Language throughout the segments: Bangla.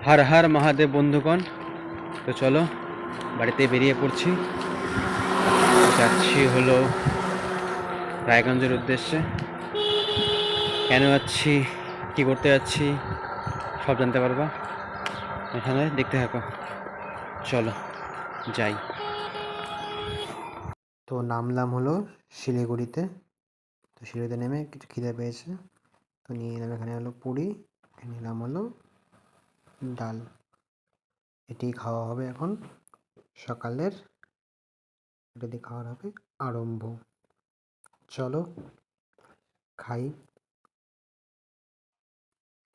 হর হর মহাদেব বন্ধুগণ। তো চলো বাড়িতে বেরিয়ে পড়ছি, যাচ্ছি হলো রায়গঞ্জের উদ্দেশ্যে। কেন যাচ্ছি, কি করতে যাচ্ছি সব জানতে পারবা এখানে, দেখতে থাকো। চলো যাই। তো নামলাম হলো শিলিগুড়িতে। তো শিলিগুড়িতে নেমে কিছু খিদে পেয়েছে, তো নিয়ে এলাম এখানে হলো পুরি, নিলাম হলো ডাল। এটি খাওয়া হবে এখন সকালের, এটা দিয়ে খাওয়ার হবে আরম্ভ। চলো খাই,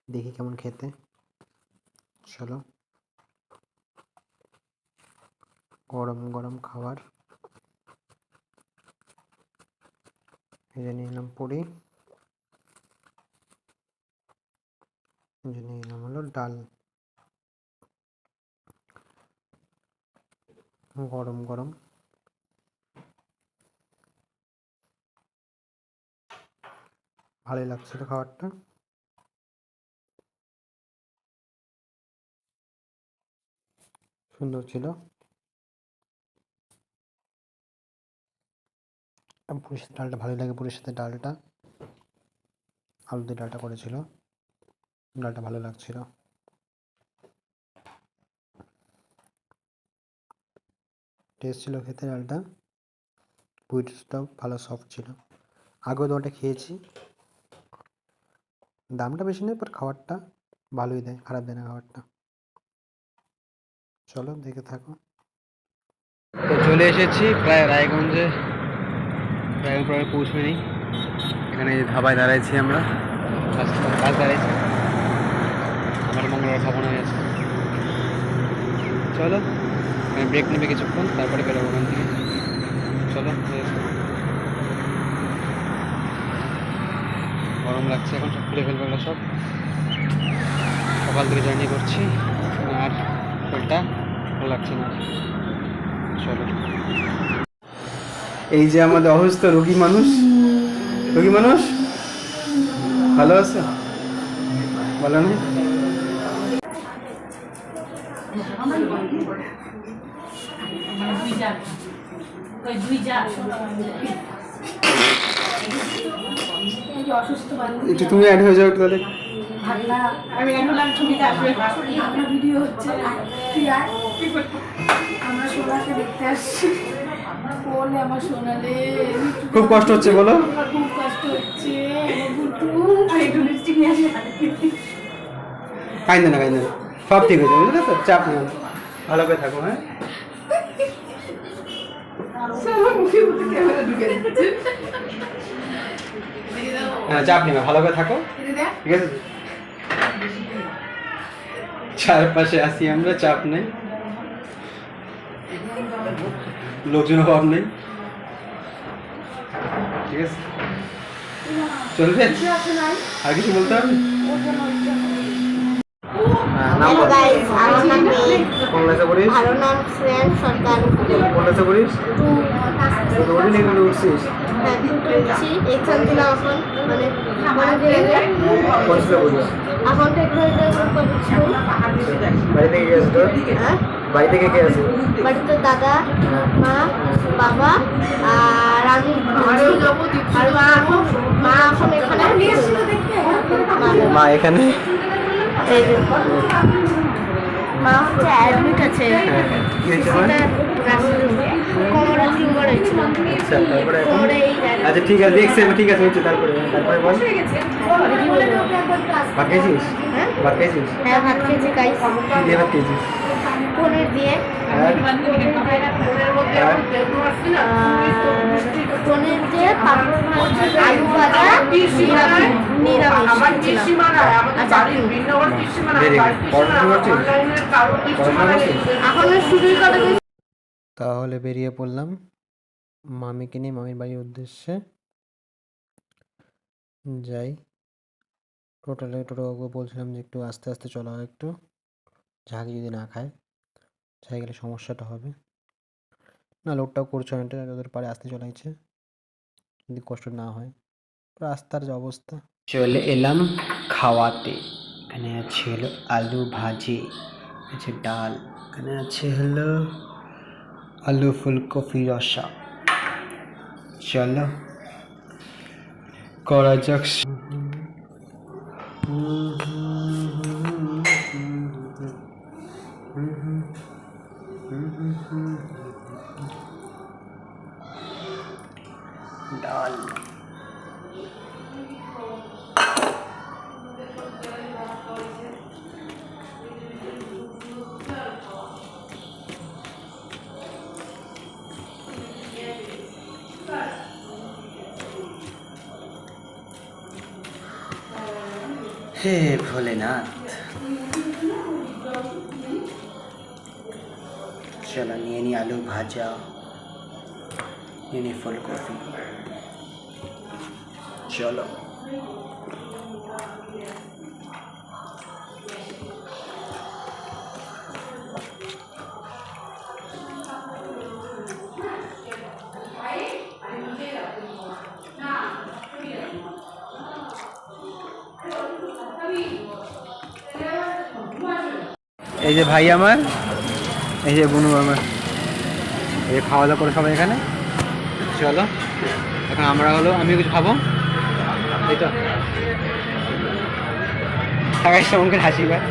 দেখি কেমন খেতে। চলো, গরম গরম খাবার। ভেজে নিয়ে এলাম পুরি, ভেজে নিয়ে এলাম হলো ডাল, গরম গরম। ভালোই লাগছিল খাবারটা, সুন্দর ছিল। পুরীর সাথে ডালটা ভালোই লাগে, পুরীর সাথে ডালটা আলু দিয়ে ডালটা করেছিল, ডালটা ভালো লাগছিল। টেস্ট ছিল খেতে ডালটা, পুরিটাও ভালো সফট ছিল। আগেও দোটা খেয়েছি, দামটা বেশি নেই, বাট খাবারটা ভালোই দেয়, খারাপ দেয় না খাবারটা। চলো দেখে থাকো। তো চলে এসেছি প্রায় রায়গঞ্জে, প্রায় পৌঁছে নিই। এখানে ধাবায় দাঁড়াইছি আমরা, বাস দাঁড়াইছি, আমার মঙ্গলবার খাবো না গেছে। চলো ব্রেক নেবে কিছুক্ষণ, তারপরে বেরোবো ওখান থেকে। চলো, গরম লাগছে এখন, সব খুলে ফেলবো এগুলো সব। সকাল থেকে জার্নি করছি আর শরীরটা ভালো লাগছে না। চলো, এই যে আমাদের অসুস্থ রোগী মানুষ, ভালো আছে? ভালো নেই? একটু তুমি অ্যাড হয়ে যাও একটু তাহলে। ভিডিও হচ্ছে, আমরা সোনাকে দেখতে আসছি, বলে আমার সোনালে খুব কষ্ট হচ্ছে বলো? খুব কষ্ট হচ্ছে। কাইন্দে না, সব ঠিক হয়ে যাবে, বুঝলে তো? চাপ নেই, ভালো করে থাকো। হ্যাঁ, হ্যাঁ চাপ নেই, ভালো করে থাকো, ঠিক আছে? চারপাশে আসি আমরা, চাপ নেই, লোকজন অভাব নেই, ঠিক আছে? চলবে, আর কিছু বলতে হবে? হ্যালো গাইস, আমার নাম মেঘ। কোন ক্লাসে পড়িস? আমার নাম শ্রেয়ান সরকার। কোন ক্লাসে পড়িস? ওদিন এগুলো উঠছিস? হ্যাঁ, উঠছি। এক্সাম দিলাম এখন, মানে কোন স্কুলে পড়িস? এখন টেকনোলজি স্কুল। বাড়ি থেকে কে আছে তোর? হ্যাঁ, বাড়ি থেকে কে আছে? বাড়িতে দাদা, মা, বাবা আর আমি। আর মা এখন এখানে। মা এখানে? এই যে মা হচ্ছে অ্যাডমিট আছে, কি হয়েছে মা? কোমরে টিউমার হয়েছিল। আচ্ছা, তারপরে এখন? আচ্ছা ঠিক আছে, দেখছি আমি, ঠিক আছে হচ্ছে। তারপরে বল, ভাত খেয়েছিস? হ্যাঁ, ভাত খেয়েছিস? হ্যাঁ ভাত খেয়েছি গাইস। কি দিয়ে ভাত খেয়েছিস? পনির দিয়ে, আর পনির দিয়ে পাঁপড় ভাজা, আলু ভাজা, নিরামিষ ছিলাম। আচ্ছা, এখন শুরুই করে দিই। তাহলে বেরিয়ে পড়লাম মামিকে নিয়ে, মামির বাড়ির উদ্দেশ্যে। যাই। টোটোকে বলছিলাম যে একটু আস্তে আস্তে চলা হয়, একটু ঝাঁকি যদি না খায়, যাই গেলে সমস্যাটা হবে। না, লোডটাও করছে অনেকটা, ওদের পারে আসতে চলাইছে, যদি কষ্ট না হয়। রাস্তার যে অবস্থা। চলে এলাম খাওয়াতে, এখানে আছে হলো আলু ভাজি, আছে ডাল, এখানে আছে হলো আলু ফুলকপি রসা। চলো করা যাক। ডাল, হে ভোলেনাথ। চলো নিয়ে নি আলু ভাজা, নিয়ে নি ফুলকপি। চলো এই যে ভাই আমার, এই যে বুনু আমার, এই খাওয়া দাওয়া করে সবাই এখানে। চলো এখন আমরা হলো আমিও কিছু খাবো, এই তো থাকার সময় হাসি পায়।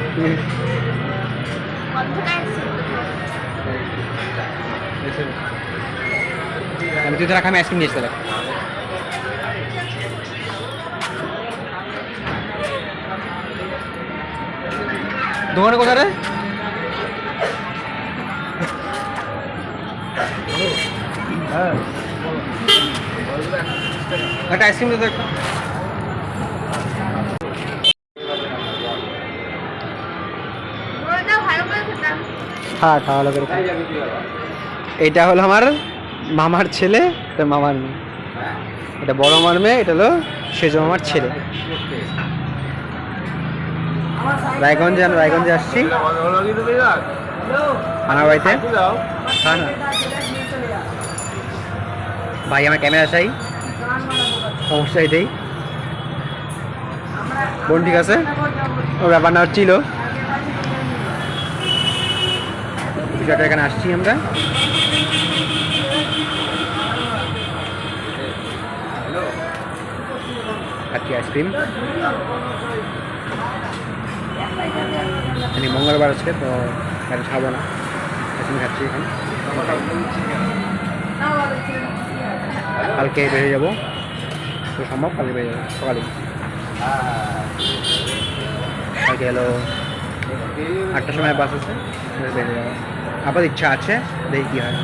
আমি তুই তোরা খামি আইসক্রিম নিয়ে এসে দোকানে কোথায় রে? হ্যাঁ একটা আইসক্রিম দিতে। হ্যাঁ খাওয়া দাওয়া করে। এটা হলো আমার মামার ছেলে, এটা মামার মেয়ে, এটা বড় মামার মেয়ে, এটা হলো সেজ মামার ছেলে। রায়গঞ্জে আসছি খানা বাড়িতে। ভাই আমার ক্যামেরা চাই, সমস্যা এটাই। বোন ঠিক আছে, ও ব্যাপার না হচ্ছিল। বিষয়টা এখানে আসছি আমরা। খাচ্ছি আইসক্রিম, মঙ্গলবার আজকে তো আর খাবো না, আইসক্রিম খাচ্ছি এখানে। কালকে বেরিয়ে যাবো, তো সম্ভব কালকে বেরিয়ে যাবো সকালে। কালকে হলো 8টার সময় বাস আছে, বেরিয়ে যাবো। আপাতত ইচ্ছা আছে, দেখি কী হয়।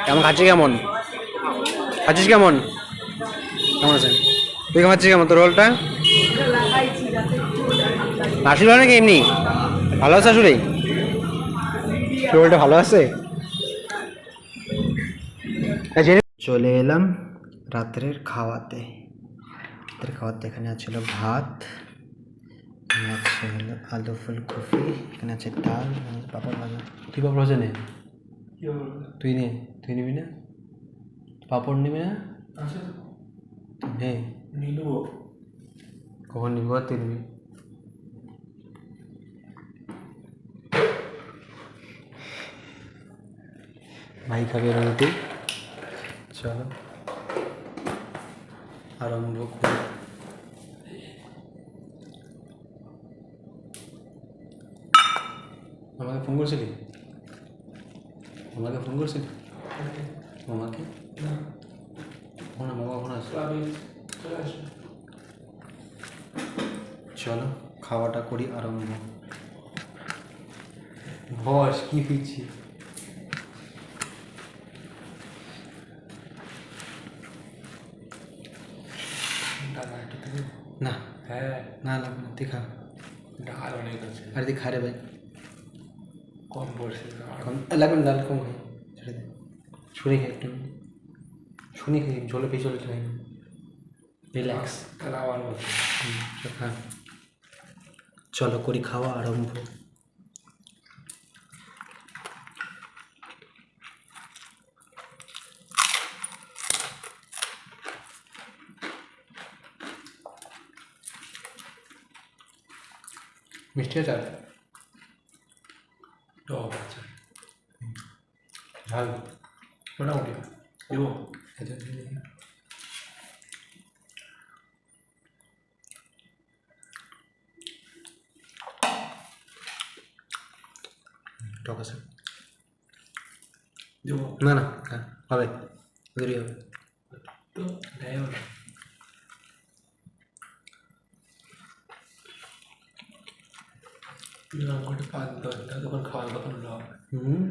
কেমন খাচ্ছি, কেমন খাচ্ছিস, কেমন কেমন আছেন তুই, কেমন খাচ্ছিস, কেমন তোর রোলটা? আসলে নাকি এমনি ভালো আছে? আসলে রোলটা ভালো আছে। চলে এলাম রাত্রের খাওয়াতে। এখানে আছে ভাত, এখানে আছে হলো আলু ফুলকপি, এখানে আছে ডাল, পাপড় ভাজা। তুই পাপড় ভাজা নে, তুই নিবি না? পাপড় নিবি না? নে, কখন নিবি? তুই নিবি? ভাই খাবে রুটি। চলো আরম্ভ করি। আমাকে ফোন করছিলি? মামাকে মামা কখন আসবে? চলো খাওয়াটা করি আরম্ভ। বস কি হয়েছি? না হ্যাঁ না লাগবে না, তুই খা। ডাল অনেক আছে, আর তুই খা রে ভাই, কম পড়ছে, কম লাগবে না, ডাল কম খাই, ছেড়ে দে। শুনে খাই একটু, শুনে খাই, ঝোলে পেয়ে চলে খাই, রিল্যাক্স। তাহলে আবার খা। চলো করি খাওয়া আরম্ভ। মিষ্টি আছে আর টক আছে ঝাল মোটামুটি দেবো খেতে দেখি। টক আছে দেবো না না হ্যাঁ হবে ওদেরই হবে তো দেয় না আমাকে পাঁচ দশটা তখন খাওয়ার তখন লাভ হুম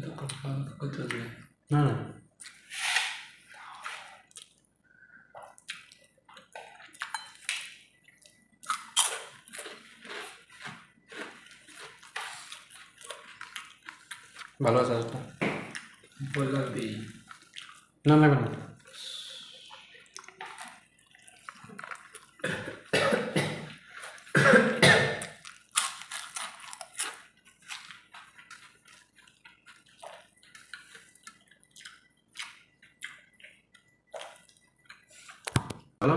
তখন খাওয়ার তখন চলবে না না ভালো আছে আজটা বললাম দিই না লাগবে না হ্যালো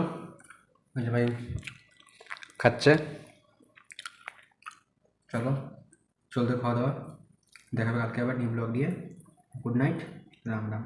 ওই যে ভাই খাচ্ছে চলো চলতে খাওয়া দাওয়া দেখাবে কালকে আবার নিউ ব্লগ দিয়ে গুড নাইট রাম রাম